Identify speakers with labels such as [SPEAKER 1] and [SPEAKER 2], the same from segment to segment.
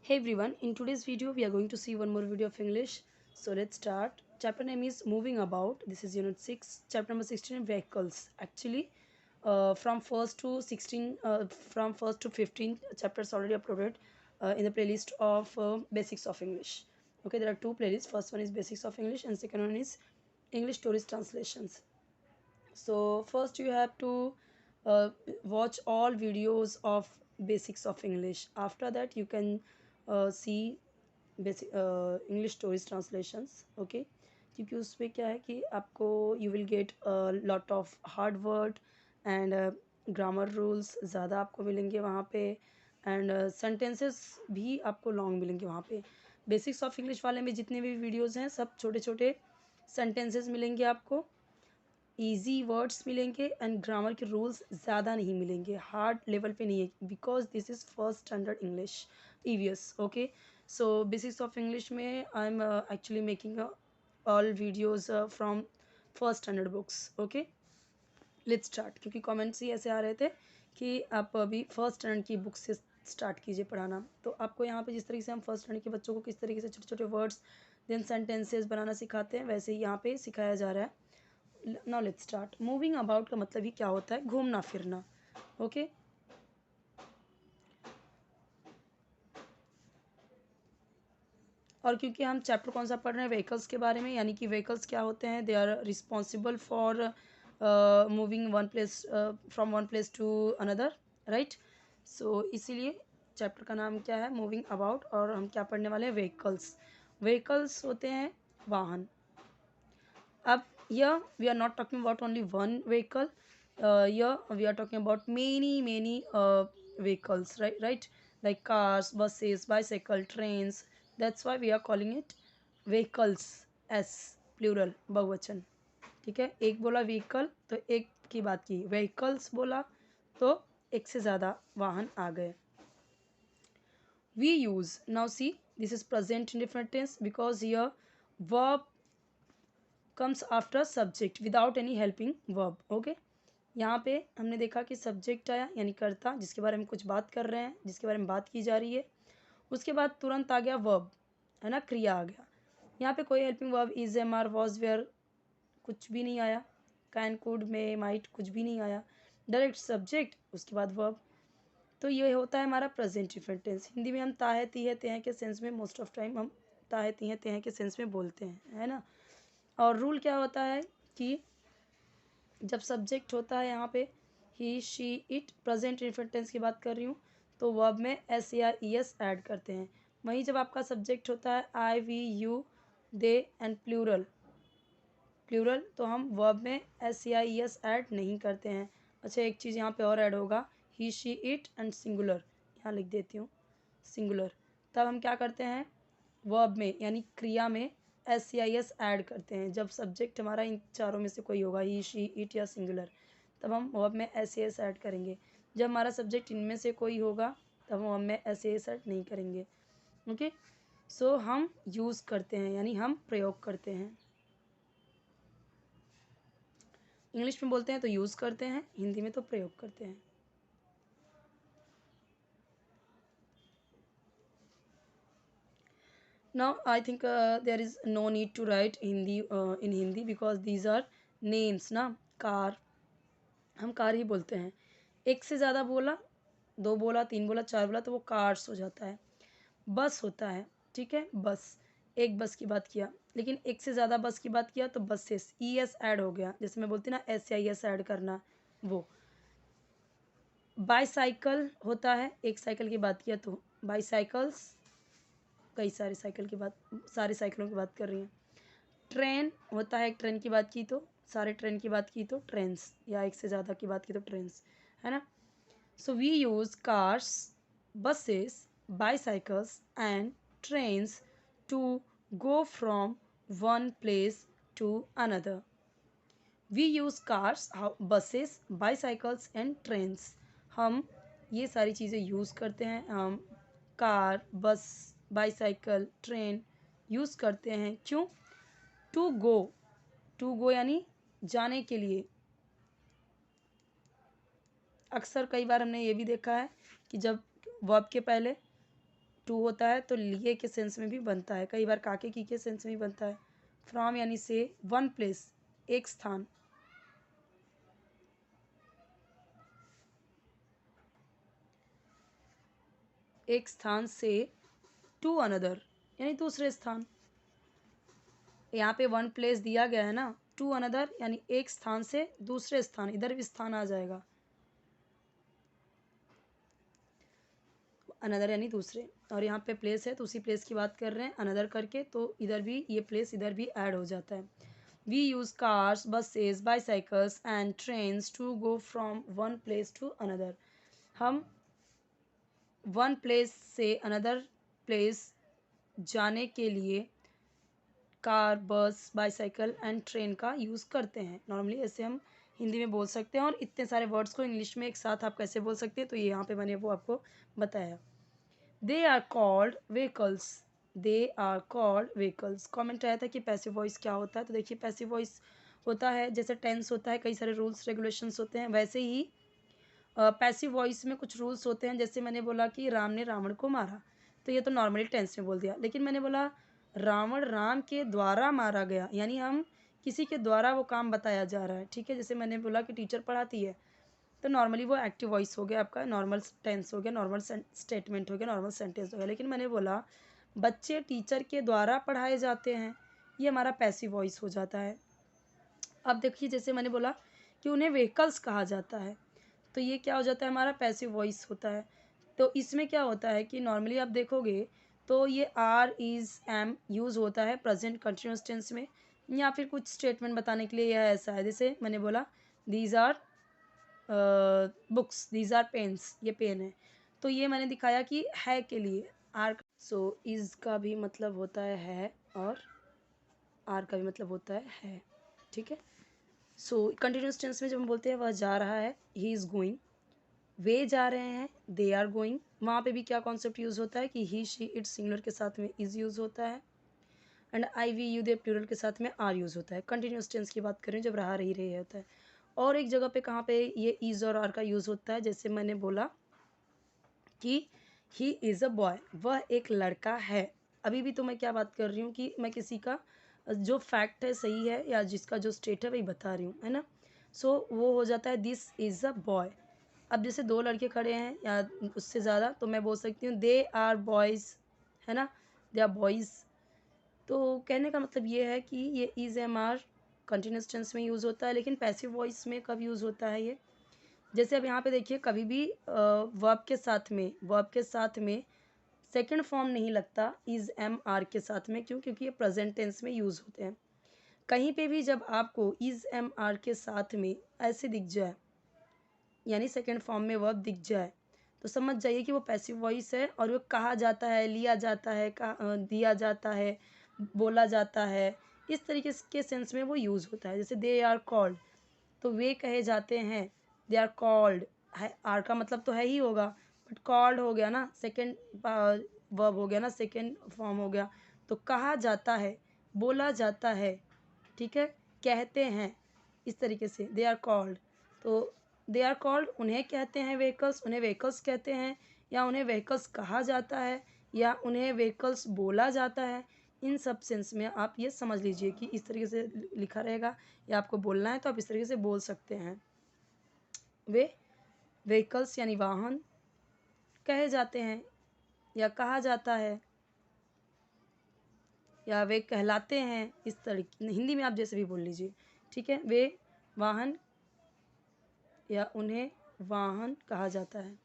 [SPEAKER 1] Hey everyone, in today's video we are going to see one more video of English. So let's start. Chapter name is Moving About. This is unit 6, chapter number 16 vehicles. Actually, from 1st to 16 from 1st to 15 chapters already uploaded in the playlist of Basics of English. Okay, there are two playlists. First one is Basics of English and second one is English Stories Translations. So first you have to uh, watch all videos of Basics of English. After that you can see basic English Stories Translations. Okay, क्योंकि उसमें क्या है कि आपको you will get a lot of hard word and grammar rules ज़्यादा आपको मिलेंगे वहाँ पे एंड sentences भी आपको लॉन्ग मिलेंगे वहाँ पे. बेसिक्स ऑफ इंग्लिश वाले में जितने भी वीडियोस हैं सब छोटे छोटे sentences मिलेंगे आपको, इजी वर्ड्स मिलेंगे एंड ग्रामर के रूल्स ज़्यादा नहीं मिलेंगे, हार्ड लेवल पे नहीं है because this is first standard English EVS. Okay, so basics of English में I am actually making all videos from first standard books. Okay, let's start. क्योंकि कमेंट्स ही ऐसे आ रहे थे कि आप अभी फर्स्ट स्टैंडर्ड की बुक से स्टार्ट कीजिए पढ़ाना. तो आपको यहाँ पे जिस तरीके से हम फर्स्ट स्टैंडर्ड के बच्चों को किस तरीके से छोटे छोटे वर्ड्स देन सेंटेंसेस बनाना सिखाते हैं वैसे ही यहाँ पे सिखाया जा रहा है. Now let's start. Moving about का मतलब ही क्या होता है? घूमना फिरना. ओके, और क्योंकि हम चैप्टर कौन सा पढ़ रहे हैं? व्हीकल्स के बारे में, यानी कि व्हीकल्स क्या होते हैं? They are responsible for moving one place from one place to another, right. So इसीलिए चैप्टर का नाम क्या है? Moving about. और हम क्या पढ़ने वाले हैं? व्हीकल्स. व्हीकल्स होते हैं वाहन. अब here we are not talking about only one vehicle. Here we are talking about many vehicles, right, like cars, buses, bicycle, trains. That's why we are calling it vehicles. S plural बहुवचन. ठीक है, एक बोला vehicle तो एक की बात की, व्हीकल्स बोला तो एक से ज़्यादा वाहन आ गए. We use, now see, this is present indefinite tense because here verb comes after subject without any helping verb. Okay, यहाँ पे हमने देखा कि सब्जेक्ट आया यानी कर्ता, जिसके बारे में कुछ बात कर रहे हैं, जिसके बारे में बात की जा रही है. उसके बाद तुरंत आ गया वर्ब, है ना, क्रिया आ गया. यहाँ पे कोई helping verb is, am, are, was, were कुछ भी नहीं आया. कैन, कुड, मे, माइट कुछ भी नहीं आया. डायरेक्ट सब्जेक्ट उसके बाद वर्ब. तो ये होता है हमारा प्रेजेंट इंडेफिनिट टेंस. हिंदी में हम ताहे तीहे तेहे के सेंस में मोस्ट ऑफ टाइम हम ताहे तीहे तेहे के सेंस में बोलते हैं, है ना. और रूल क्या होता है कि जब सब्जेक्ट होता है यहाँ पे he, she, it, present indefinite tense की बात कर रही हूँ, तो वर्ब में एस या ई एस ऐड करते हैं. वहीं जब आपका सब्जेक्ट होता है I, we, you, they and plural, तो हम वर्ब में एस या ई एस ऐड नहीं करते हैं. अच्छा, एक चीज़ यहाँ पे और ऐड होगा, ही, शी, इट एंड सिंगुलर. यहाँ लिख देती हूँ सिंगुलर. तब हम क्या करते हैं? वर्ब में यानी क्रिया में एस या एस ऐड करते हैं. जब सब्जेक्ट हमारा इन चारों में से कोई होगा, ही, शी, इट या सिंगुलर, तब हम वर्ब में एस या एस ऐड करेंगे. जब हमारा सब्जेक्ट इनमें से कोई होगा तब हम वर्ब में एस या एस ऐड नहीं करेंगे. ओके, सो हम यूज़ करते हैं यानी हम प्रयोग करते हैं. इंग्लिश में बोलते हैं तो यूज़ करते हैं, हिंदी में तो प्रयोग करते हैं. Now I think there is no need to write Hindi in Hindi because these are names ना. कार, हम कार ही बोलते हैं. एक से ज़्यादा बोला, दो बोला, तीन बोला, चार बोला तो वो कार्स हो जाता है. बस होता है, ठीक है, बस. एक बस की बात किया, लेकिन एक से ज़्यादा बस की बात किया तो बसेस, ई एस ऐड हो गया. जैसे मैं बोलती ना एस या एस ऐड करना, वो. बाईसाइकिल होता है, एक साइकिल की बात किया तो बाईसाइकिल्स, कई सारे साइकिल की बात, सारे साइकिलों की बात कर रही हैं. ट्रेन होता है, एक ट्रेन की बात की तो, सारे ट्रेन की बात की तो ट्रेन्स, या एक से ज़्यादा की बात की तो ट्रेन्स, है ना. So we use cars, buses, bicycles and trains to go from one place to another. We use cars, buses, bicycles and trains. हम ये सारी चीज़ें यूज़ करते हैं. हम car, bus, bicycle, train use करते हैं. क्यों? टू गो, टू गो यानी जाने के लिए. अक्सर कई बार हमने ये भी देखा है कि जब वर्ब के पहले टू होता है तो लिए के सेंस में भी बनता है, कई बार काके की के सेंस में भी बनता है। फ्रॉम यानी से, वन प्लेस एक स्थान, एक स्थान से, टू अनदर यानी दूसरे स्थान। यहाँ पे वन प्लेस दिया गया है ना, टू अनदर यानी एक स्थान से दूसरे स्थान, इधर भी स्थान आ जाएगा, अनदर यानी दूसरे, और यहाँ पे प्लेस है तो उसी प्लेस की बात कर रहे हैं अनदर करके, तो इधर भी ये प्लेस इधर भी ऐड हो जाता है। We use cars, buses, bicycles and trains to go from one place to another. हम वन प्लेस से अनदर प्लेस जाने के लिए car, bus, bicycle and train का यूज़ करते हैं। नॉर्मली ऐसे हम हिंदी में बोल सकते हैं, और इतने सारे वर्ड्स को इंग्लिश में एक साथ आप कैसे बोल सकते हैं, तो ये यहाँ पे मैंने वो आपको बताया। They are called vehicles, they are called vehicles. Comment आया था कि पैसिव वॉइस क्या होता है, तो देखिए पैसिव वॉइस होता है जैसे टेंस होता है, कई सारे रूल्स रेगुलेशंस होते हैं, वैसे ही पैसिव वॉइस में कुछ रूल्स होते हैं। जैसे मैंने बोला कि राम ने रावण को मारा, तो ये तो नॉर्मली टेंस में बोल दिया, लेकिन मैंने बोला रावण राम के द्वारा मारा गया, यानी हम किसी के द्वारा वो काम बताया जा रहा है, ठीक है। जैसे मैंने बोला कि टीचर पढ़ाती है, तो नॉर्मली वो एक्टिव वॉइस हो गया, आपका नॉर्मल टेंस हो गया, नॉर्मल स्टेटमेंट हो गया, नॉर्मल सेंटेंस हो गया। लेकिन मैंने बोला बच्चे टीचर के द्वारा पढ़ाए जाते हैं, ये हमारा पैसिव वॉइस हो जाता है। अब देखिए जैसे मैंने बोला कि उन्हें व्हीकल्स कहा जाता है, तो ये क्या हो जाता है, हमारा पैसिव वॉइस होता है। तो इसमें क्या होता है कि नॉर्मली आप देखोगे तो ये आर, इज़, एम यूज़ होता है प्रेजेंट कंटिन्यूअस टेंस में, या फिर कुछ स्टेटमेंट बताने के लिए यह ऐसा है। जैसे मैंने बोला these are books, these are pens, ये पेन है, तो ये मैंने दिखाया कि है के लिए आर। सो इज़ का भी मतलब होता है और आर का भी मतलब होता है, ठीक है। सो कंटिन्यूस टेंस में जब हम बोलते हैं वह जा रहा है, ही इज़ गोइंग, वे जा रहे हैं, दे आर गोइंग, वहाँ पे भी क्या कॉन्सेप्ट यूज़ होता है कि ही, शी, इट सिंगुलर के साथ में इज़ यूज़ होता है, and I, we, you, they plural के साथ में आर यूज़ होता है। कंटिन्यूस टेंस की बात करें जब रहा रही रही होता है। और एक जगह पे कहाँ पे ये इज़ और आर का यूज़ होता है, जैसे मैंने बोला कि ही इज़ अ बॉय, वह एक लड़का है। अभी भी तो मैं क्या बात कर रही हूँ कि मैं किसी का जो फैक्ट है सही है या जिसका जो स्टेट है वही बता रही हूँ, है ना। सो वो हो जाता है दिस इज़ अ बॉय। अब जैसे दो लड़के खड़े हैं या उससे ज़्यादा, तो मैं बोल सकती हूँ दे आर बॉयज़, है ना, दे आर बॉयज़। तो कहने का मतलब ये है कि ये is, am, are continuous tense में यूज़ होता है, लेकिन पैसिव वॉइस में कब यूज़ होता है ये, जैसे अब यहाँ पे देखिए कभी भी वर्ब के साथ में सेकंड फॉर्म नहीं लगता इज़, एम, आर के साथ में, क्यों, क्योंकि ये प्रेजेंट टेंस में यूज़ होते हैं। कहीं पे भी जब आपको इज़, एम, आर के साथ में ऐसे दिख जाए, यानी सेकंड फॉर्म में वर्ब दिख जाए, तो समझ जाइए कि वो पैसिव वॉइस है, और वो कहा जाता है, लिया जाता है, दिया जाता है, बोला जाता है, इस तरीके के सेंस में वो यूज़ होता है। जैसे दे आर कॉल्ड, तो वे कहे जाते हैं, दे आर कॉल्ड, है आर का मतलब तो है ही होगा, बट कॉल्ड हो गया ना, सेकंड वर्ब हो गया ना, सेकंड फॉर्म हो गया, तो कहा जाता है, बोला जाता है, ठीक है, कहते हैं, इस तरीके से दे आर कॉल्ड। तो दे आर कॉल्ड उन्हें कहते हैं व्हीकल्स, उन्हें व्हीकल्स कहते हैं, या उन्हें व्हीकल्स कहा जाता है, या उन्हें व्हीकल्स बोला जाता है। इन सब सेंस में आप ये समझ लीजिए कि इस तरीके से लिखा रहेगा, या आपको बोलना है तो आप इस तरीके से बोल सकते हैं। वे व्हीकल्स यानी वाहन कहे जाते हैं, या कहा जाता है, या वे कहलाते हैं, इस तरीके हिंदी में आप जैसे भी बोल लीजिए, ठीक है। वे वाहन या उन्हें वाहन कहा जाता है।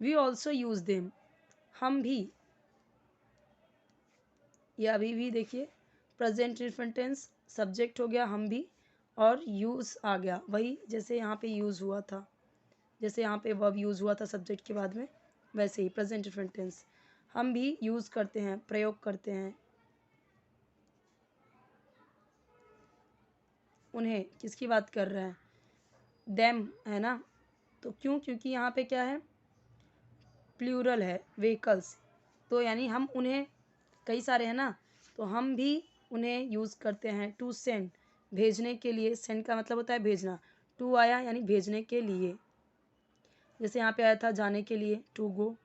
[SPEAKER 1] वी ऑल्सो यूज़ देम, हम भी, या अभी भी देखिए प्रेजेंट इंडेफिनिट टेंस, सब्जेक्ट हो गया हम भी, और यूज़ आ गया, वही जैसे यहाँ पे यूज़ हुआ था, जैसे यहाँ पे वर्ब यूज़ हुआ था सब्जेक्ट के बाद में, वैसे ही प्रेजेंट इंडेफिनिट टेंस हम भी यूज़ करते हैं, प्रयोग करते हैं। उन्हें किसकी बात कर रहे हैं, देम है ना, तो क्यों, क्योंकि यहाँ पे क्या है, प्लूरल है, व्हीकल्स, तो यानी हम उन्हें, कई सारे हैं ना, तो हम भी उन्हें यूज़ करते हैं। टू सेंड, भेजने के लिए, सेंड का मतलब होता है भेजना, टू आया यानी भेजने के लिए, जैसे यहाँ पे आया था जाने के लिए, to go.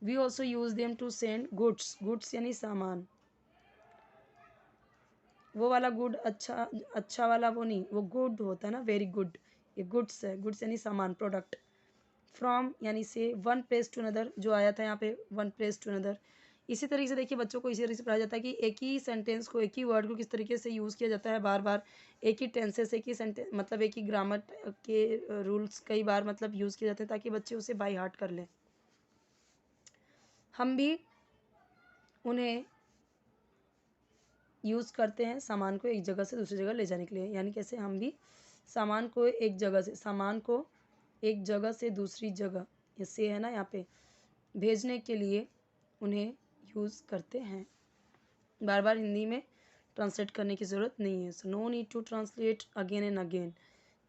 [SPEAKER 1] We also use them to send goods, goods यानी सामान, वो वाला गुड अच्छा अच्छा वाला वो नहीं, वो गुड होता है ना, वेरी गुड, ये गुड्स है, गुड्स यानी सामान, प्रोडक्ट। फ्रॉम यानी से, वन प्लेस टू अनदर जो आया था यहाँ पे, वन प्लेस टू अनदर। इसी तरीके से देखिए बच्चों को इसी तरीके से पढ़ाया जाता है कि एक ही सेंटेंस को, एक ही वर्ड को किस तरीके से यूज़ किया जाता है बार बार, एक ही टेंसेस, एक ही सेंटेंस, मतलब एक ही ग्रामर के रूल्स कई बार मतलब यूज़ किए जाते हैं ताकि बच्चे उसे बाय हार्ट कर लें। हम भी उन्हें यूज़ करते हैं सामान को एक जगह से दूसरी जगह ले जाने के लिए, यानी कैसे, हम भी सामान को एक जगह से, सामान को एक जगह से दूसरी जगह, इससे है ना यहाँ पे, भेजने के लिए उन्हें यूज़ करते हैं। बार बार हिंदी में ट्रांसलेट करने की ज़रूरत नहीं है, so no need to translate again and again,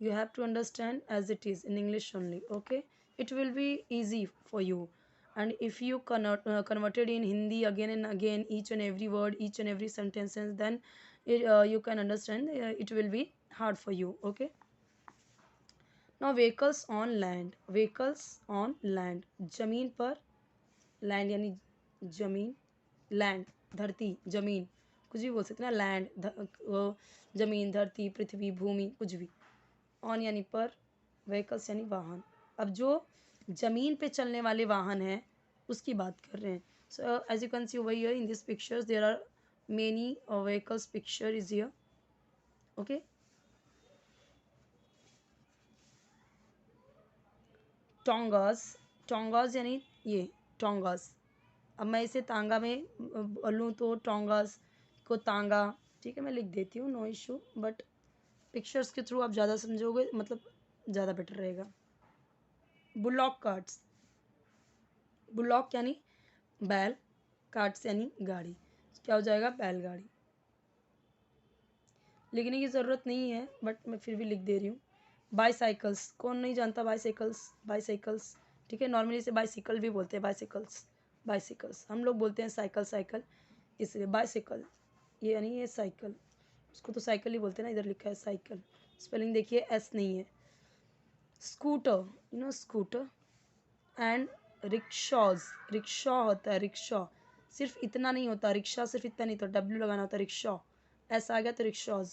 [SPEAKER 1] you have to understand as it is in English only, okay? It will be easy for you, and if you converted in Hindi again and again, each and every word, each and every sentences, then you can understand, it will be hard for you, okay? Now vehicles on land, vehicles on land, जमीन पर, land यानी जमीन, land धरती, जमीन, कुछ भी बोल सकते हैं ना, लैंड वो जमीन, धरती, पृथ्वी, भूमि, कुछ भी। ऑन यानी पर, व्हीकल्स यानी वाहन। अब जो जमीन पे चलने वाले वाहन हैं उसकी बात कर रहे हैं। So as you can see over here in this pictures there are many vehicles, picture is here, okay. Tongas, tongas यानी ये टोंगास। अब मैं इसे तांगा में बोलूँ तो टोंगास को तांगा, ठीक है, मैं लिख देती हूँ, नो इशू, बट पिक्चर्स के थ्रू आप ज़्यादा समझोगे, मतलब ज़्यादा बेटर रहेगा। बुलॉक कार्ट्स, बुलॉक यानी बैल, कार्ट्स यानी गाड़ी, क्या हो जाएगा, बैलगाड़ी। लिखने की ज़रूरत नहीं है बट मैं फिर भी लिख दे रही हूँ। बाईसाइकिल्स, कौन नहीं जानता बाईसाइकिल्स, बाईसाइकिल्स, ठीक है, नॉर्मली इसे बाईसाइकिल भी बोलते हैं, बाईसाइकिल्स, बाईसाइकिल्स, हम लोग बोलते हैं साइकिल, साइकिल, इसलिए बाईसाइकिल, ये यानी ये साइकिल, उसको तो साइकिल ही बोलते हैं ना, इधर लिखा है साइकिल, स्पेलिंग देखिए एस नहीं है। Scooter, you know scooter, and rickshaws, rickshaw होता है, रिक्शा सिर्फ इतना नहीं होता, रिक्शा सिर्फ इतना नहीं होता, डब्ल्यू लगाना होता है, रिक्शा, ऐसा आ गया तो रिक्शाज।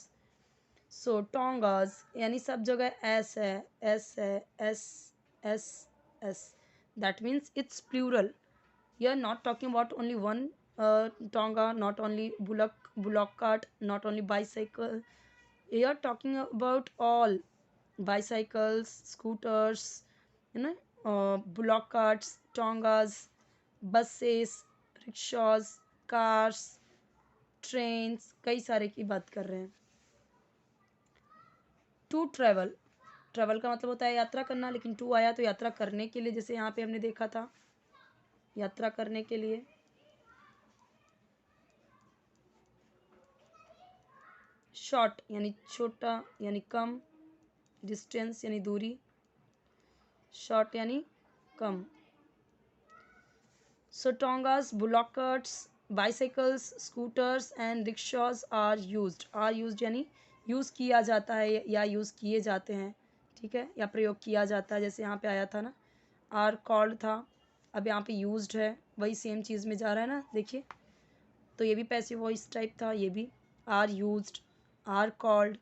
[SPEAKER 1] सो टोंगाज यानी सब जगह एस है, एस है, S, S, S, that means it's plural, you are not talking about only one tonga, not only bullock cart, not only bicycle, you are talking about all bicycles, scooters, you know, bullock carts, tongas, buses, rickshaws, cars, trains, कई सारे की बात कर रहे हैं। To travel, travel का मतलब होता है यात्रा करना, लेकिन टू आया तो यात्रा करने के लिए, जैसे यहाँ पे हमने देखा था, यात्रा करने के लिए। शॉर्ट यानी छोटा यानी कम, डिस्टेंस यानी दूरी, शॉर्ट यानी कम। So tongas, bullock carts, bicycles, scooters and rickshaws are used यानी यूज़ किया जाता है या यूज़ किए जाते हैं, ठीक है, या प्रयोग किया जाता है, जैसे यहाँ पे आया था ना, आर कॉल्ड था, अब यहाँ पे यूज्ड है, वही सेम चीज़ में जा रहा है ना, देखिए, तो ये भी पैसिव वॉइस टाइप था, ये भी आर यूज्ड, आर कॉल्ड,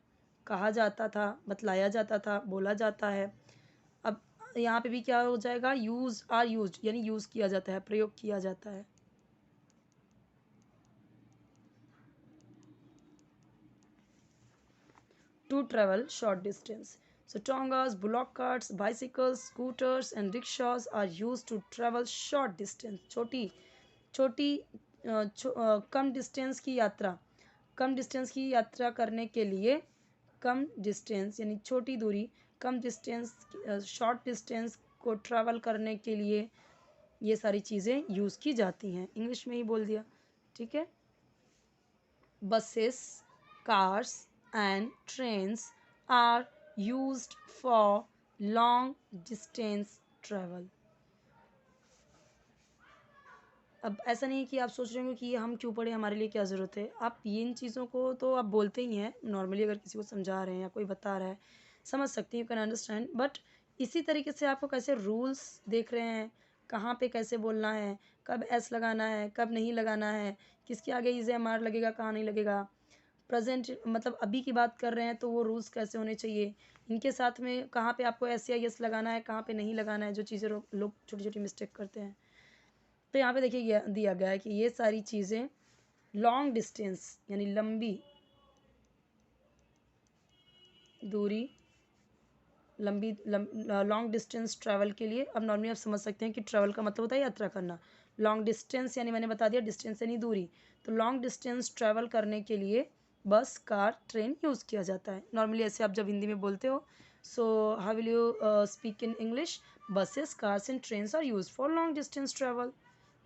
[SPEAKER 1] कहा जाता था, बतलाया जाता था, बोला जाता है। अब यहाँ पे भी क्या हो जाएगा, यूज, आर यूज्ड यानी यूज़ किया जाता है, प्रयोग किया जाता है। To travel short distance, so tongas, bullock carts, bicycles, scooters and rickshaws are used to travel short distance, छोटी छोटी कम डिस्टेंस की यात्रा, कम डिस्टेंस की यात्रा करने के लिए, कम डिस्टेंस यानी छोटी दूरी, कम डिस्टेंस, शॉर्ट डिस्टेंस को ट्रैवल करने के लिए ये सारी चीज़ें यूज़ की जाती हैं। इंग्लिश में ही बोल दिया, ठीक है। Buses, cars and trains are used for long distance travel. अब ऐसा नहीं है कि आप सोच रहे होंगे कि ये हम क्यों पढ़े, हमारे लिए क्या ज़रूरत है, आप इन चीज़ों को तो आप बोलते ही हैं नॉर्मली, अगर किसी को समझा रहे हैं या कोई बता रहा है समझ सकते हैं, यू कैन अंडरस्टैंड, बट इसी तरीके से आपको कैसे रूल्स देख रहे हैं, कहाँ पे कैसे बोलना है, कब एस लगाना है, कब नहीं लगाना है, किसके आगे इज एम आर लगेगा, कहाँ नहीं लगेगा। प्रेजेंट मतलब अभी की बात कर रहे हैं तो वो रूल्स कैसे होने चाहिए, इनके साथ में कहाँ पे आपको एस या यस लगाना है, कहाँ पे नहीं लगाना है, जो चीज़ें लोग छोटी छोटी मिस्टेक करते हैं। तो यहाँ पे देखिए दिया गया है कि ये सारी चीज़ें लॉन्ग डिस्टेंस यानी लंबी दूरी, लंबी लॉन्ग डिस्टेंस ट्रैवल के लिए, अब नॉर्मली आप समझ सकते हैं कि ट्रैवल का मतलब होता है यात्रा करना। लॉन्ग डिस्टेंस यानी मैंने बता दिया डिस्टेंस यानी दूरी, तो लॉन्ग डिस्टेंस ट्रैवल करने के लिए बस कार ट्रेन यूज़ किया जाता है। नॉर्मली ऐसे आप जब हिंदी में बोलते हो, so how will you speak in English, buses cars and trains are use for long distance travel.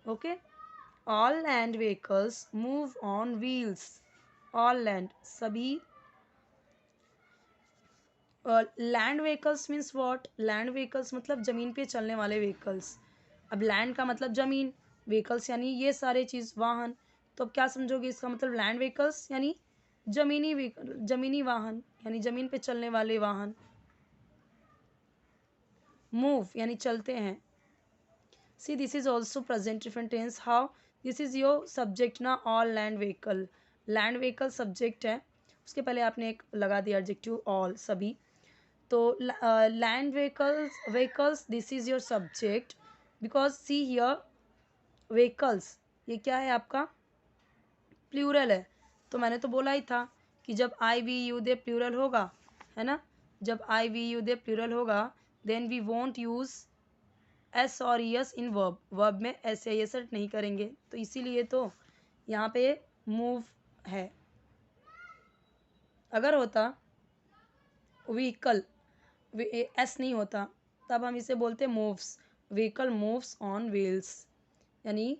[SPEAKER 1] Okay, all land vehicles move on wheels, all land सभी, land vehicles means what, land vehicles मतलब ज़मीन पे चलने वाले vehicles. अब land का मतलब ज़मीन, व्हीकल्स यानी ये सारे चीज़ वाहन, तो अब क्या समझोगे इसका मतलब, लैंड व्हीकल्स यानी ज़मीनी वाहन यानी ज़मीन पे चलने वाले वाहन। मूव यानी चलते हैं। See this is also present different tense, how, this is your subject ना, all land vehicle, land vehicle subject है, उसके पहले आपने एक लगा दिया एडजेक्टिव ऑल सभी, तो land vehicles this is your subject, because see here vehicles ये क्या है आपका प्लूरल है, तो मैंने तो बोला ही था कि जब I we you they plural होगा, है ना, जब I we you they plural होगा then we won't use S और यस इन वर्ब, वर्ब में एस या यस नहीं करेंगे, तो इसीलिए तो यहाँ पे मूव है। अगर होता व्हीकल, एस नहीं होता, तब हम इसे बोलते moves, vehicle moves on wheels, यानी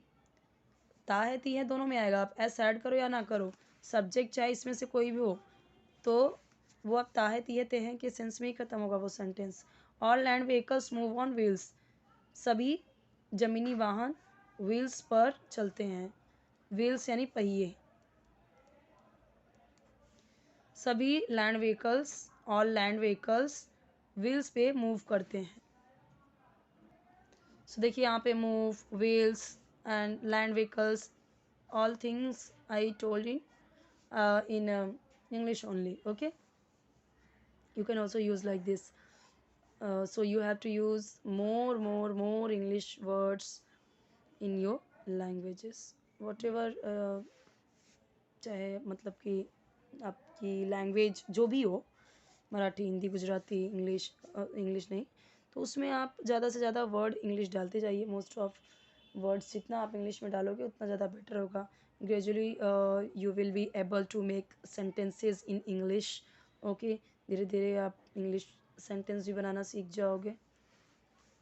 [SPEAKER 1] ता है ती है दोनों में आएगा, आप एस ऐड करो या ना करो, सब्जेक्ट चाहे इसमें से कोई भी हो, तो वो अब ता है ती है ते हैं के सेंस में ही खत्म होगा वो sentence. All land vehicles move on wheels, सभी जमीनी वाहन व्हील्स पर चलते हैं, व्हील्स यानी पहिए, सभी land vehicles, all land vehicles wheels पे मूव करते हैं। सो देखिए यहाँ पे move, wheels and land vehicles, all things I told in English only. Okay, you can also use like this, so you have to use more English words in your languages, whatever चाहे मतलब कि आपकी language जो भी हो, Marathi, Hindi, Gujarati, English, English नहीं, तो उसमें आप ज़्यादा से ज़्यादा वर्ड इंग्लिश डालते जाइए, मोस्ट ऑफ वर्ड्स जितना आप इंग्लिश में डालोगे उतना ज़्यादा बेटर होगा, gradually you will be able to make sentences in English. Okay, धीरे धीरे आप इंग्लिश सेंटेंस भी बनाना सीख जाओगे।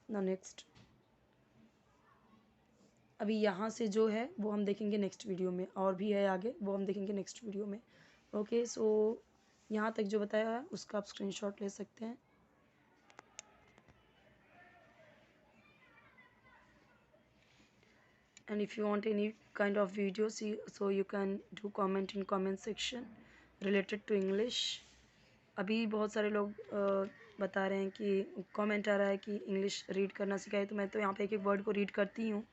[SPEAKER 1] ना नेक्स्ट, अभी यहाँ से जो है वो हम देखेंगे नेक्स्ट वीडियो में, और भी है आगे वो हम देखेंगे नेक्स्ट वीडियो में। ओके, सो यहाँ तक जो बताया है उसका आप स्क्रीनशॉट ले सकते हैं। And if you want any kind of videos, so you can do comment in comment section related to English। अभी बहुत सारे लोग बता रहे हैं कि कमेंट आ रहा है कि इंग्लिश रीड करना सिखाए, तो मैं तो यहाँ पे एक एक वर्ड को रीड करती हूँ,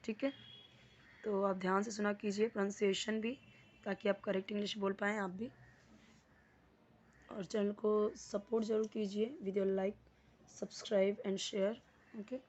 [SPEAKER 1] ठीक है, तो आप ध्यान से सुना कीजिए, प्रोनाउंसिएशन भी, ताकि आप करेक्ट इंग्लिश बोल पाएँ आप भी, और चैनल को सपोर्ट ज़रूर कीजिए, video like, subscribe and share. Okay.